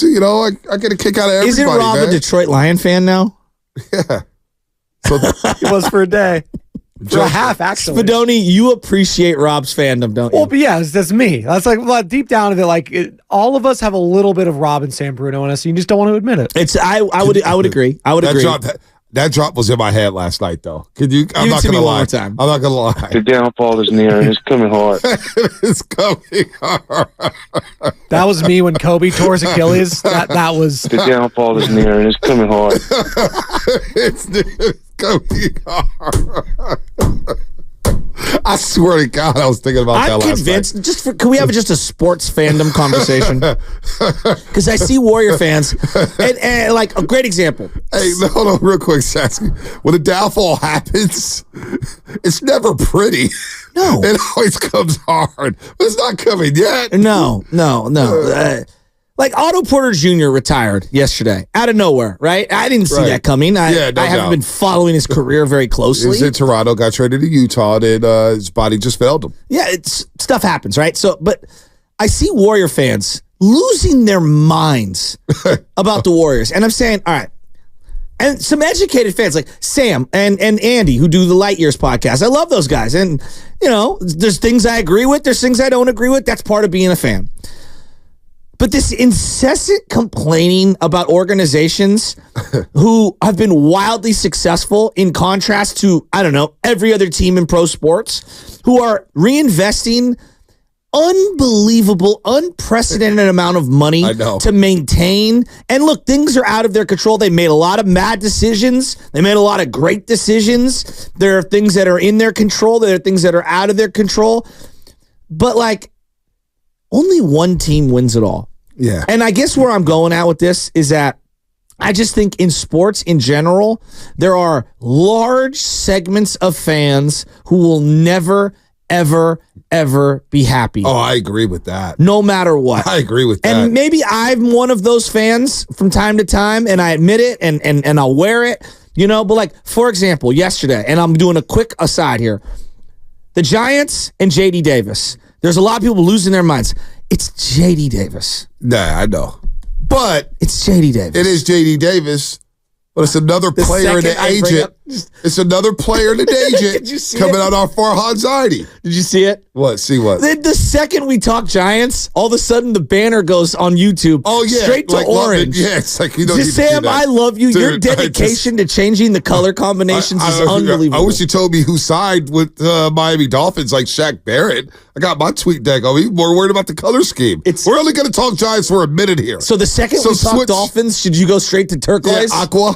I get a kick out of everybody. Isn't Rob man. a Detroit Lion fan now? Yeah. So He was for a day. For a half, actually. Spadoni, you appreciate Rob's fandom, don't you? Well, but yeah, that's me. That's like deep down of it. All of us have a little bit of Rob and San Bruno in us. And you just don't want to admit it. I would agree. I would agree. That drop was in my head last night, though. I'm not to gonna me lie. one more time. I'm not gonna lie. The downfall is near and it's coming hard. It's coming hard. That was me when Kobe tore his Achilles. That was The downfall is near and it's coming hard. It's coming hard. I swear to God, I was thinking about that last convinced. Can we have just a sports fandom conversation? Because I see Warrior fans, and like a great example. Hey, hold on, real quick, Sasky. When a downfall happens, it's never pretty. No, it always comes hard, but it's not coming yet. No. Like Otto Porter Jr. retired yesterday out of nowhere, right? I didn't see that coming. I haven't been following his career very closely. He was in Toronto, got traded to Utah, and his body just failed him. Yeah, stuff happens, right? So, but I see Warrior fans losing their minds about the Warriors, and I'm saying, all right. And some educated fans like Sam and Andy who do the Light Years podcast. I love those guys, and there's things I agree with, there's things I don't agree with. That's part of being a fan. But this incessant complaining about organizations who have been wildly successful in contrast to, I don't know, every other team in pro sports who are reinvesting unbelievable, unprecedented amount of money to maintain. And look, things are out of their control. They made a lot of bad decisions. They made a lot of great decisions. There are things that are in their control. There are things that are out of their control. But like, only one team wins it all. Yeah. And I guess where I'm going at with this is that I just think in sports in general, there are large segments of fans who will never, ever be happy. Oh, I agree with that. No matter what. I agree with that. And maybe I'm one of those fans from time to time, and I admit it, and I'll wear it, but like, for example, yesterday, and I'm doing a quick aside here, the Giants and J.D. Davis. There's a lot of people losing their minds. It's J.D. Davis. Nah, I know. But it's J.D. Davis. It is J.D. Davis, but it's another player and an agent. It's another player and an agent coming out on Farhan Zaidi. Did you see it? What? See what? The second we talk Giants, all of a sudden the banner goes on YouTube. Oh, yeah. Straight to orange. Yeah, it's like, Sam, I love you. Dude, your dedication to changing the color combinations is unbelievable. I wish you told me who signed with Miami Dolphins like Shaq Barrett. I got my tweet deck on me. More worried about the color scheme. We're only going to talk Giants for a minute here. So the second we talk Dolphins, should you go straight to turquoise? Yeah, aqua.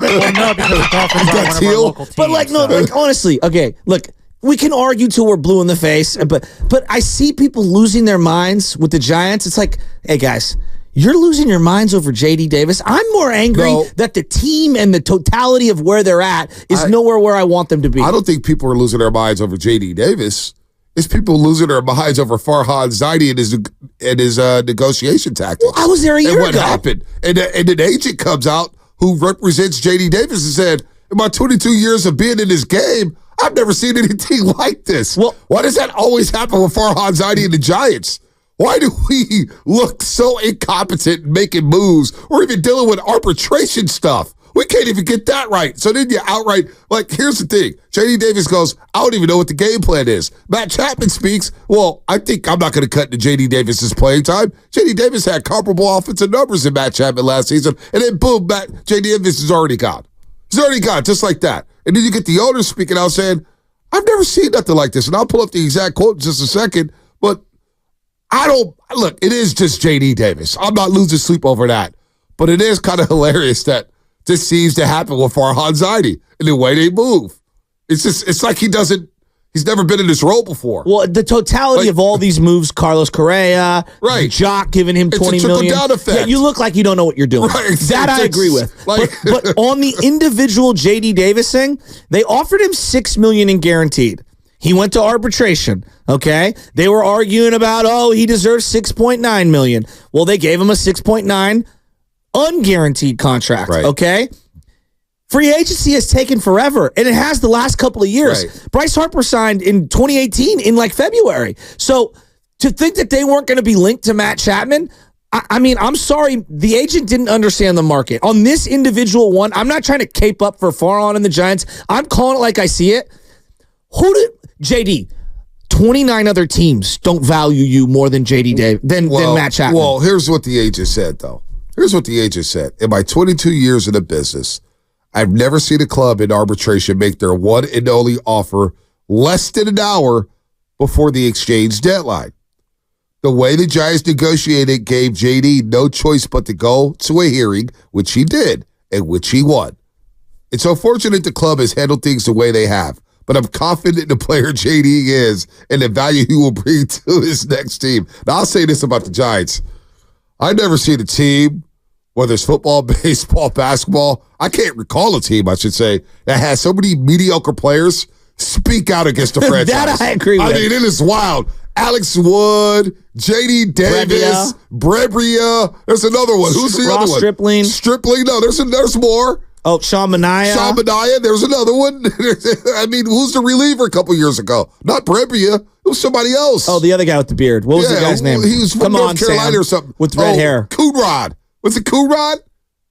Well, no, because the Dolphins are one of our local teams. But like honestly, okay, look, we can argue till we're blue in the face, but I see people losing their minds with the Giants. It's like, hey guys, you're losing your minds over J.D. Davis. I'm more angry that the team and the totality of where they're at is nowhere where I want them to be. I don't think people are losing their minds over J.D. Davis. It's people losing their minds over Farhan Zaidi and his negotiation tactics. Well, I was there a year ago. And what happened? And an agent comes out who represents J.D. Davis and said, in my 22 years of being in this game, I've never seen anything like this. Well, why does that always happen with Farhan Zaidi and the Giants? Why do we look so incompetent making moves or even dealing with arbitration stuff? We can't even get that right. So then you outright, like, here's the thing. J.D. Davis goes, I don't even know what the game plan is. Matt Chapman speaks, well, I think I'm not going to cut into J.D. Davis's playing time. J.D. Davis had comparable offensive numbers than Matt Chapman last season, and then boom, J.D. Davis is already gone. He's already gone, just like that. And then you get the owners speaking out saying, I've never seen nothing like this. And I'll pull up the exact quote in just a second, but look, it is just J.D. Davis. I'm not losing sleep over that. But it is kind of hilarious that this seems to happen with Farhan Zaidi and the way they move. It's like he's never been in this role before. Well, the totality of all these moves, Carlos Correa, Jock giving him $20 million. Down effect. Yeah, you look like you don't know what you're doing. Right, that I agree with. But on the individual J.D. Davis thing, they offered him $6 million in guaranteed. He went to arbitration, okay? They were arguing about, he deserves $6.9 million. Well, they gave him a $6.9 unguaranteed contract, okay? Free agency has taken forever, and it has the last couple of years. Right. Bryce Harper signed in 2018 in like February. So to think that they weren't going to be linked to Matt Chapman, I mean, I'm sorry. The agent didn't understand the market. On this individual one, I'm not trying to cape up for Farhan and the Giants. I'm calling it like I see it. JD, 29 other teams don't value you more than JD Dave, than Matt Chapman. Well, here's what the agent said, though. Here's what the agent said. In my 22 years in the business, I've never seen a club in arbitration make their one and only offer less than an hour before the exchange deadline. The way the Giants negotiated gave JD no choice but to go to a hearing, which he did, and which he won. It's unfortunate the club has handled things the way they have, but I'm confident the player JD is and the value he will bring to his next team. Now, I'll say this about the Giants. I've never seen a team, whether it's football, baseball, basketball, I can't recall a team, I should say, that has so many mediocre players speak out against the franchise. That I agree with. I mean, it is wild. Alex Wood, J.D. Davis, Brebria. There's another one. Who's the other one? Stripling. Stripling. No, there's more. Oh, Sean Mania. Sean Mania. There's another one. I mean, who's the reliever a couple years ago? Not Brebria. It was somebody else. Oh, the other guy with the beard. What was the guy's name? He was from North Carolina Sam, or something. with red hair. Coonrod. Was it Coonrod?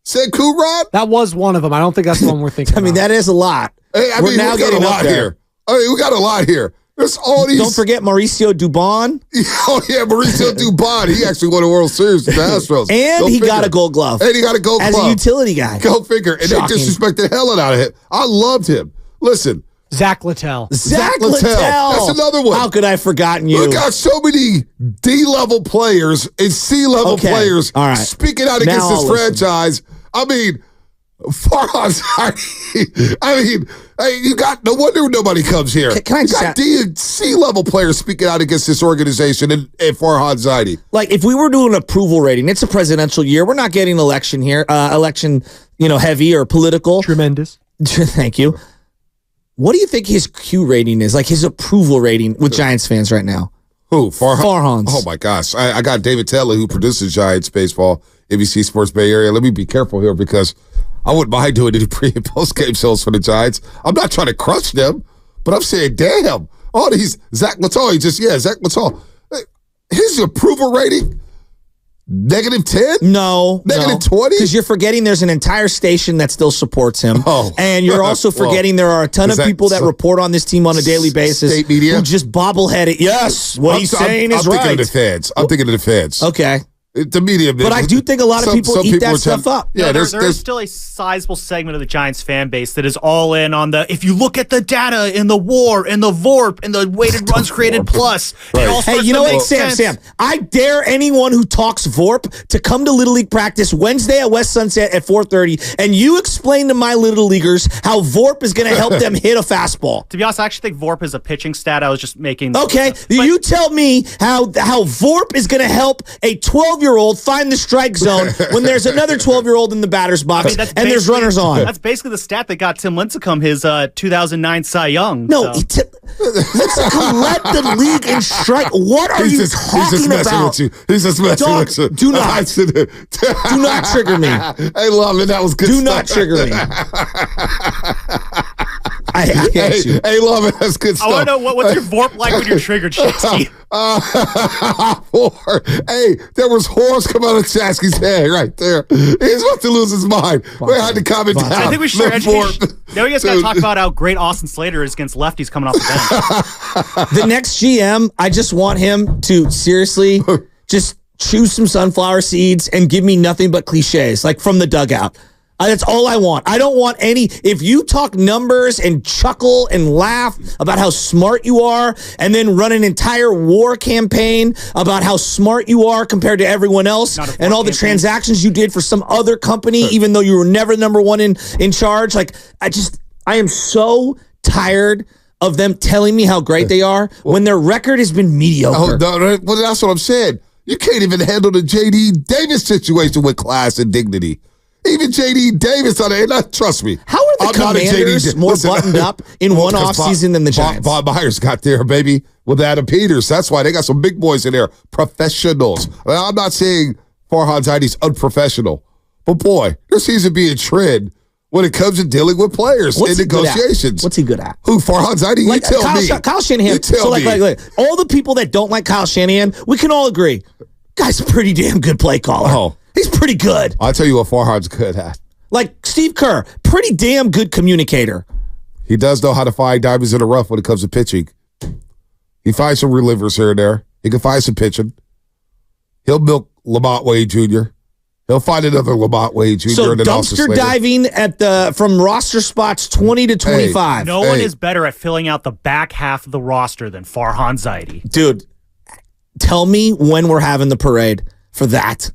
Said Coonrod? That was one of them. I don't think that's the one we're thinking I mean, that is a lot. Hey, We're now getting a lot up there. here. I mean, we got a lot here. There's all these. Don't forget Mauricio Dubon. Oh, yeah, Mauricio Dubon. He actually won a World Series with the Astros. And he got a gold glove. And he got a gold glove. As a utility guy. Go figure. And Shocking. they disrespected the hell out of him. I loved him. Listen. Zach Littell. Zach Littell. That's another one. How could I have forgotten you? We got so many D-level players and C-level players speaking out against this franchise. I mean, Farhan Zaidi. I mean, hey, you got no wonder nobody comes here. Can I you got D and C level players speaking out against this organization and Farhan Zaidi. Like, if we were doing an approval rating, it's a presidential year. We're not getting election here, heavy or political. Tremendous. Thank you. What do you think his Q rating is? Like his approval rating with Giants fans right now? Who? Farhan's. Oh my gosh. I got David Taylor, who produces Giants baseball, ABC Sports Bay Area. Let me be careful here because I wouldn't mind doing any pre and post game shows for the Giants. I'm not trying to crush them, but I'm saying, damn, all these Zach Littell, Zach Littell. His approval rating, -10? No. -20? Because you're forgetting there's an entire station that still supports him. Oh. And you're also forgetting there are a ton of people that report on this team on a daily basis. State media? Who just bobblehead it. Yes, what he's saying is right. I'm thinking of the feds. I'm thinking of the feds. Okay. The media, but I do think a lot of people eat that stuff up. Yeah, there is still a sizable segment of the Giants fan base that is all in on the. If you look at the data in the WAR, in the VORP, in the weighted runs created plus, it all hey, you know what, Sam? I dare anyone who talks VORP to come to Little League practice Wednesday at West Sunset at 4:30, and you explain to my Little Leaguers how VORP is going to help them hit a fastball. To be honest, I actually think VORP is a pitching stat. I was just making. Okay, you tell me how VORP is going to help a 12-year-old find the strike zone when there's another 12-year-old in the batter's box and there's runners on. That's basically the stat that got Tim Lincecum his 2009 Cy Young. No, Lincecum led the league in strike. What are you talking about? He's just messing with you. Do not trigger me. I love it. That was good. Do not trigger me. I hate you. Hey, love it. That's good stuff. I want to know what's your VORP like when you're triggered, Chasky? Hey, there was horse come out of Chasky's head right there. He's about to lose his mind. We had to comment down. I think we should start education. Now we guys got to talk about how great Austin Slater is against lefties coming off the bench. The next GM, I just want him to seriously just choose some sunflower seeds and give me nothing but cliches, like from the dugout. That's all I want. I don't want any. If you talk numbers and chuckle and laugh about how smart you are and then run an entire war campaign about how smart you are compared to everyone else and all the transactions you did for some other company, even though you were never number one in charge. Like, I am so tired of them telling me how great they are when their record has been mediocre. Well, that's what I'm saying. You can't even handle the J.D. Davis situation with class and dignity. Even J.D. Davis on it. Trust me. How are the Commanders more buttoned up in one offseason than the Giants? Bob Myers got there, baby, with Adam Peters. That's why they got some big boys in there. Professionals. I'm not saying Farhan Zaidi's unprofessional, but boy, there seems to be a trend when it comes to dealing with players in negotiations. What's he good at? Who, Farhan Zaidi? Like, you tell me. Kyle Shanahan. You tell me. Like, all the people that don't like Kyle Shanahan, we can all agree. Guy's a pretty damn good play caller. Oh. He's pretty good. I'll tell you what Farhan's good at. Like Steve Kerr, pretty damn good communicator. He does know how to find diamonds in the rough when it comes to pitching. He finds some relievers here and there. He can find some pitching. He'll milk Lamont Wade Jr. He'll find another Lamont Wade Jr. So and then also dumpster diving from roster spots 20 to 25. No one is better at filling out the back half of the roster than Farhan Zaidi. Dude, tell me when we're having the parade for that.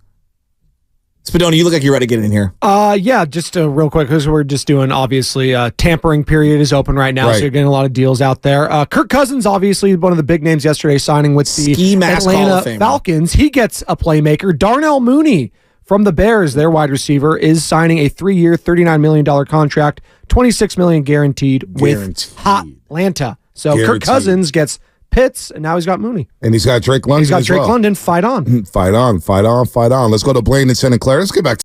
Spadoni, you look like you're ready to get in here. Yeah, just real quick, because we're just doing, obviously, tampering period is open right now, so you're getting a lot of deals out there. Kirk Cousins, obviously, one of the big names yesterday, signing with the Ski Mask Hall of Atlanta Famer. Falcons. He gets a playmaker. Darnell Mooney from the Bears, their wide receiver, is signing a 3-year, $39 million contract, $26 million guaranteed with Atlanta. So Kirk Cousins gets Pitts, and now he's got Mooney. And he's got Drake London. He's got Drake London. Fight on. Fight on. Let's go to Blaine and Santa Clara. Let's get back to